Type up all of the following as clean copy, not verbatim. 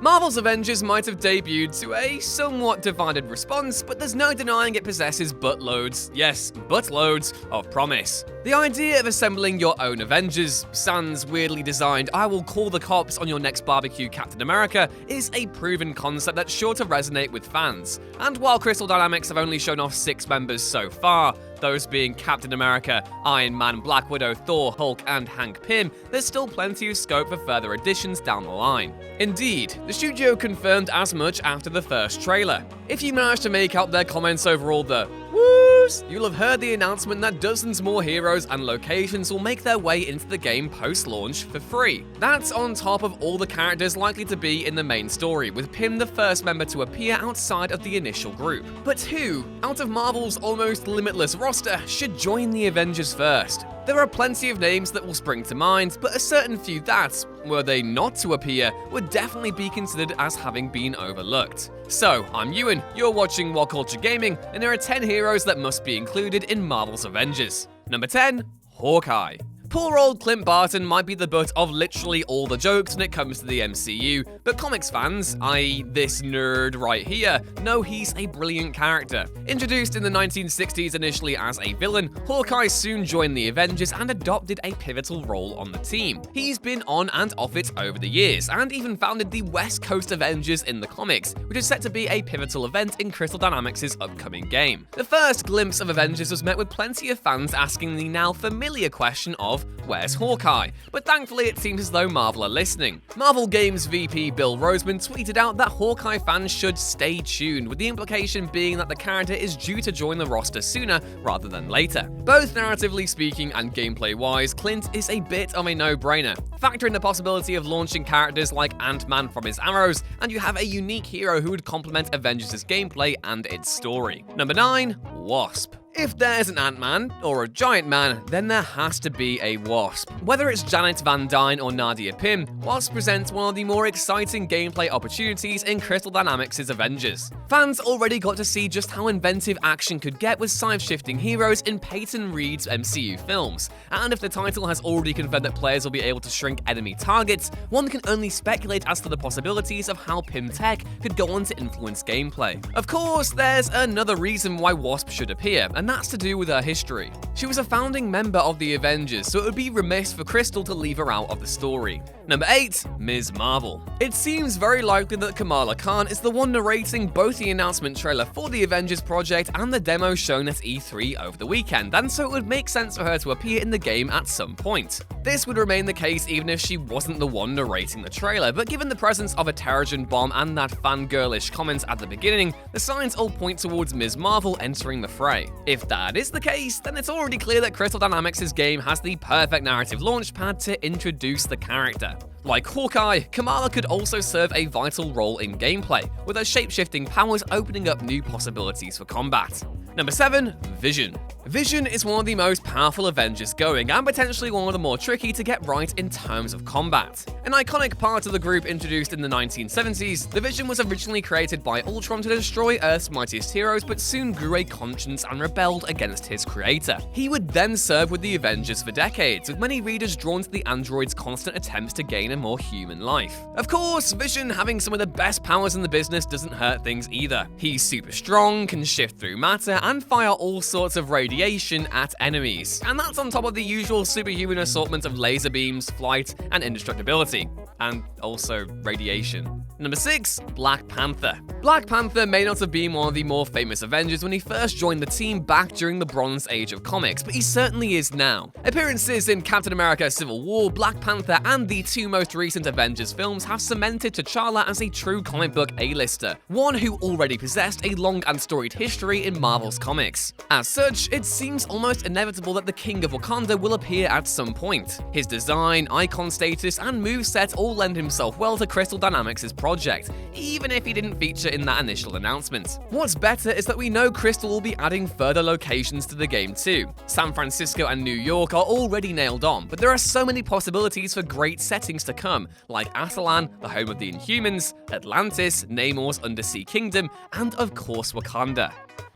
Marvel's Avengers might have debuted to a somewhat divided response, but there's no denying it possesses buttloads, yes, buttloads of promise. The idea of assembling your own Avengers, sans weirdly designed I will call the cops on your next barbecue Captain America, is a proven concept that's sure to resonate with fans. And while Crystal Dynamics have only shown off 6 members so far, those being Captain America, Iron Man, Black Widow, Thor, Hulk, and Hank Pym, there's still plenty of scope for further additions down the line. Indeed, the studio confirmed as much after the first trailer. If you managed to make out their comments over all the woos, you'll have heard the announcement that dozens more heroes and locations will make their way into the game post-launch for free. That's on top of all the characters likely to be in the main story, with Pym the first member to appear outside of the initial group. But who, out of Marvel's almost limitless roster, should join the Avengers first? There are plenty of names that will spring to mind, but a certain few that, were they not to appear, would definitely be considered as having been overlooked. So, I'm Ewan, you're watching WhatCulture Gaming, and there are 10 heroes that must be included in Marvel's Avengers. Number 10, Hawkeye. Poor old Clint Barton might be the butt of literally all the jokes when it comes to the MCU, but comics fans, i.e. this nerd right here, know he's a brilliant character. Introduced in the 1960s initially as a villain, Hawkeye soon joined the Avengers and adopted a pivotal role on the team. He's been on and off it over the years, and even founded the West Coast Avengers in the comics, which is set to be a pivotal event in Crystal Dynamics' upcoming game. The first glimpse of Avengers was met with plenty of fans asking the now familiar question of, where's Hawkeye? But thankfully it seems as though Marvel are listening. Marvel Games VP Bill Roseman tweeted out that Hawkeye fans should stay tuned, with the implication being that the character is due to join the roster sooner rather than later. Both narratively speaking and gameplay-wise, Clint is a bit of a no-brainer. Factor in the possibility of launching characters like Ant-Man from his arrows, and you have a unique hero who would complement Avengers' gameplay and its story. Number 9, Wasp. If there's an Ant-Man, or a Giant Man, then there has to be a Wasp. Whether it's Janet Van Dyne or Nadia Pym, Wasp presents one of the more exciting gameplay opportunities in Crystal Dynamics' Avengers. Fans already got to see just how inventive action could get with side-shifting heroes in Peyton Reed's MCU films, and if the title has already confirmed that players will be able to shrink enemy targets, one can only speculate as to the possibilities of how Pym tech could go on to influence gameplay. Of course, there's another reason why Wasp should appear, and that's to do with her history. She was a founding member of the Avengers, so it would be remiss for Crystal to leave her out of the story. Number 8, Ms. Marvel. It seems very likely that Kamala Khan is the one narrating both the announcement trailer for the Avengers project and the demo shown at E3 over the weekend, and so it would make sense for her to appear in the game at some point. This would remain the case even if she wasn't the one narrating the trailer, but given the presence of a Terrigen bomb and that fangirlish comment at the beginning, the signs all point towards Ms. Marvel entering the fray. If that is the case, then it's already clear that Crystal Dynamics' game has the perfect narrative launchpad to introduce the character. Like Hawkeye, Kamala could also serve a vital role in gameplay, with her shape-shifting powers opening up new possibilities for combat. Number 7, Vision. Vision is one of the most powerful Avengers going, and potentially one of the more tricky to get right in terms of combat. An iconic part of the group introduced in the 1970s, the Vision was originally created by Ultron to destroy Earth's mightiest heroes, but soon grew a conscience and rebelled against his creator. He would then serve with the Avengers for decades, with many readers drawn to the android's constant attempts to gain a more human life. Of course, Vision having some of the best powers in the business doesn't hurt things either. He's super strong, can shift through matter, and fire all sorts of radiation at enemies. And that's on top of the usual superhuman assortment of laser beams, flight, and indestructibility. And also radiation. Number 6, Black Panther. Black Panther may not have been one of the more famous Avengers when he first joined the team back during the Bronze Age of comics, but he certainly is now. Appearances in Captain America Civil War, Black Panther, and the 2 most recent Avengers films have cemented T'Challa as a true comic book A-lister, one who already possessed a long and storied history in Marvel's comics. As such, it seems almost inevitable that the King of Wakanda will appear at some point. His design, icon status, and moveset all lend himself well to Crystal Dynamics' project, even if he didn't feature in that initial announcement. What's better is that we know Crystal will be adding further locations to the game too. San Francisco and New York are already nailed on, but there are so many possibilities for great settings to come, like Atalan, the home of the Inhumans, Atlantis, Namor's undersea kingdom, and of course Wakanda.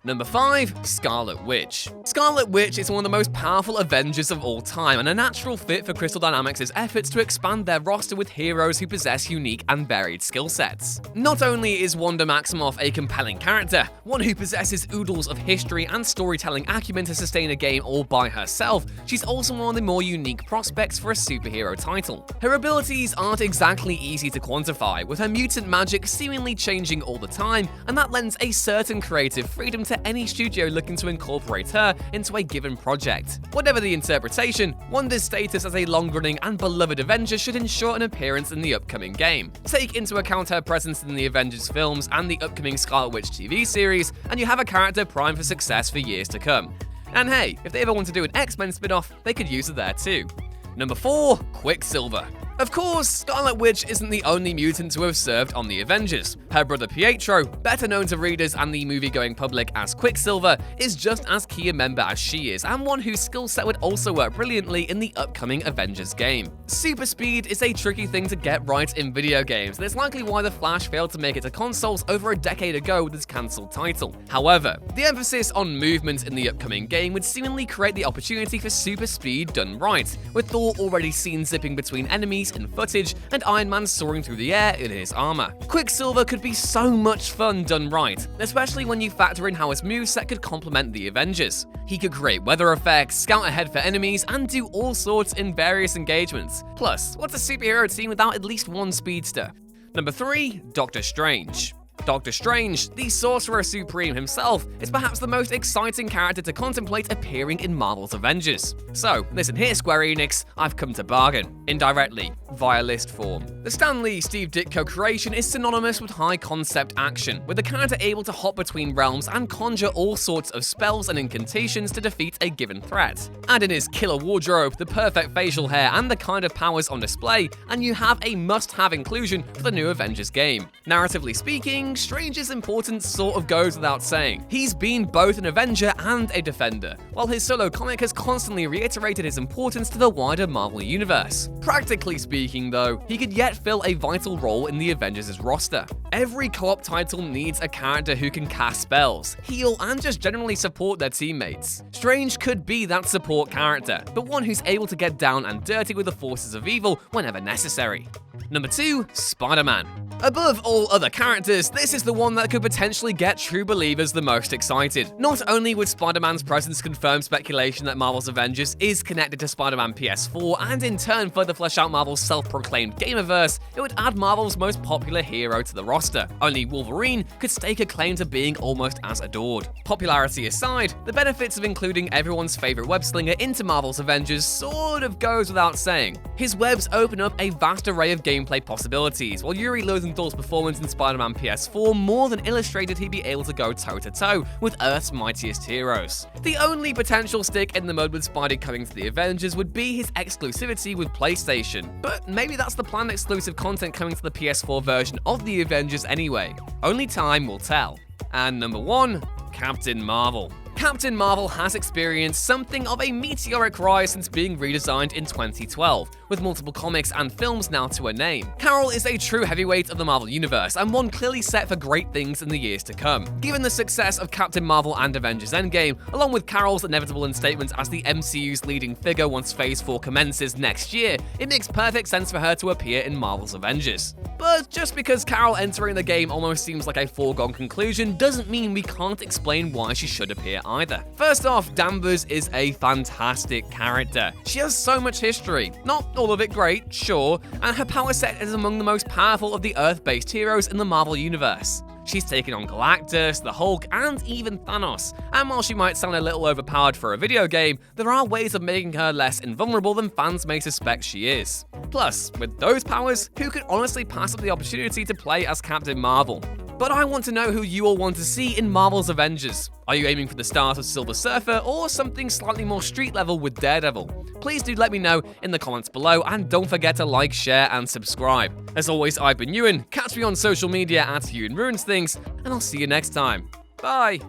Number 5. Scarlet Witch. Scarlet Witch is one of the most powerful Avengers of all time and a natural fit for Crystal Dynamics' efforts to expand their roster with heroes who possess unique and varied skill sets. Not only is Wanda Maximoff a compelling character, one who possesses oodles of history and storytelling acumen to sustain a game all by herself, she's also one of the more unique prospects for a superhero title. Her abilities aren't exactly easy to quantify, with her mutant magic seemingly changing all the time, and that lends a certain creative freedom to any studio looking to incorporate her into a given project. Whatever the interpretation, Wanda's status as a long-running and beloved Avenger should ensure an appearance in the upcoming game. Take into account her presence in the Avengers films and the upcoming Scarlet Witch TV series, and you have a character primed for success for years to come. And hey, if they ever want to do an X-Men spin-off, they could use her there too. Number 4. Quicksilver. Of course, Scarlet Witch isn't the only mutant to have served on the Avengers. Her brother Pietro, better known to readers and the movie-going public as Quicksilver, is just as key a member as she is, and one whose skill set would also work brilliantly in the upcoming Avengers game. Super speed is a tricky thing to get right in video games, and it's likely why The Flash failed to make it to consoles over a decade ago with its cancelled title. However, the emphasis on movement in the upcoming game would seemingly create the opportunity for super speed done right, with Thor already seen zipping between enemies in footage, and Iron Man soaring through the air in his armor. Quicksilver could be so much fun done right, especially when you factor in how his moveset could complement the Avengers. He could create weather effects, scout ahead for enemies, and do all sorts in various engagements. Plus, what's a superhero team without at least one speedster? Number 3. Doctor Strange. Doctor Strange, the Sorcerer Supreme himself, is perhaps the most exciting character to contemplate appearing in Marvel's Avengers. So, listen here Square Enix, I've come to bargain. Indirectly, via list form. The Stan Lee Steve Ditko creation is synonymous with high concept action, with the character able to hop between realms and conjure all sorts of spells and incantations to defeat a given threat. Add in his killer wardrobe, the perfect facial hair, and the kind of powers on display, and you have a must-have inclusion for the new Avengers game. Narratively speaking, Strange's importance sort of goes without saying. He's been both an Avenger and a Defender, while his solo comic has constantly reiterated his importance to the wider Marvel universe. Practically speaking though, he could yet fill a vital role in the Avengers' roster. Every co-op title needs a character who can cast spells, heal, and just generally support their teammates. Strange could be that support character, but one who's able to get down and dirty with the forces of evil whenever necessary. Number 2. SpiderMan. Above all other characters, this is the one that could potentially get true believers the most excited. Not only would Spider-Man's presence confirm speculation that Marvel's Avengers is connected to Spider-Man PS4 and in turn further flesh out Marvel's self-proclaimed gamerverse, it would add Marvel's most popular hero to the roster. Only Wolverine could stake a claim to being almost as adored. Popularity aside, the benefits of including everyone's favorite web-slinger into Marvel's Avengers sort of goes without saying. His webs open up a vast array of gameplay possibilities, while Yuri Lothenthall's performance in Spider-Man PS4 more than illustrated he'd be able to go toe-to-toe with Earth's mightiest heroes. The only potential stick in the mud with Spidey coming to the Avengers would be his exclusivity with PlayStation, but maybe that's the planned exclusive content coming to the PS4 version of the Avengers anyway. Only time will tell. And number 1, Captain Marvel. Captain Marvel has experienced something of a meteoric rise since being redesigned in 2012, with multiple comics and films now to her name. Carol is a true heavyweight of the Marvel Universe, and one clearly set for great things in the years to come. Given the success of Captain Marvel and Avengers Endgame, along with Carol's inevitable instatement as the MCU's leading figure once Phase 4 commences next year, it makes perfect sense for her to appear in Marvel's Avengers. But just because Carol entering the game almost seems like a foregone conclusion doesn't mean we can't explain why she should appear either. First off, Danvers is a fantastic character. She has so much history, not all of it great, sure, and her power set is among the most powerful of the Earth-based heroes in the Marvel Universe. She's taken on Galactus, the Hulk, and even Thanos, and while she might sound a little overpowered for a video game, there are ways of making her less invulnerable than fans may suspect she is. Plus, with those powers, who could honestly pass up the opportunity to play as Captain Marvel? But I want to know who you all want to see in Marvel's Avengers. Are you aiming for the stars of Silver Surfer or something slightly more street level with Daredevil? Please do let me know in the comments below, and don't forget to like, share, and subscribe. As always, I've been Ewan. Catch me on social media at EwanRuinsThings, and I'll see you next time. Bye!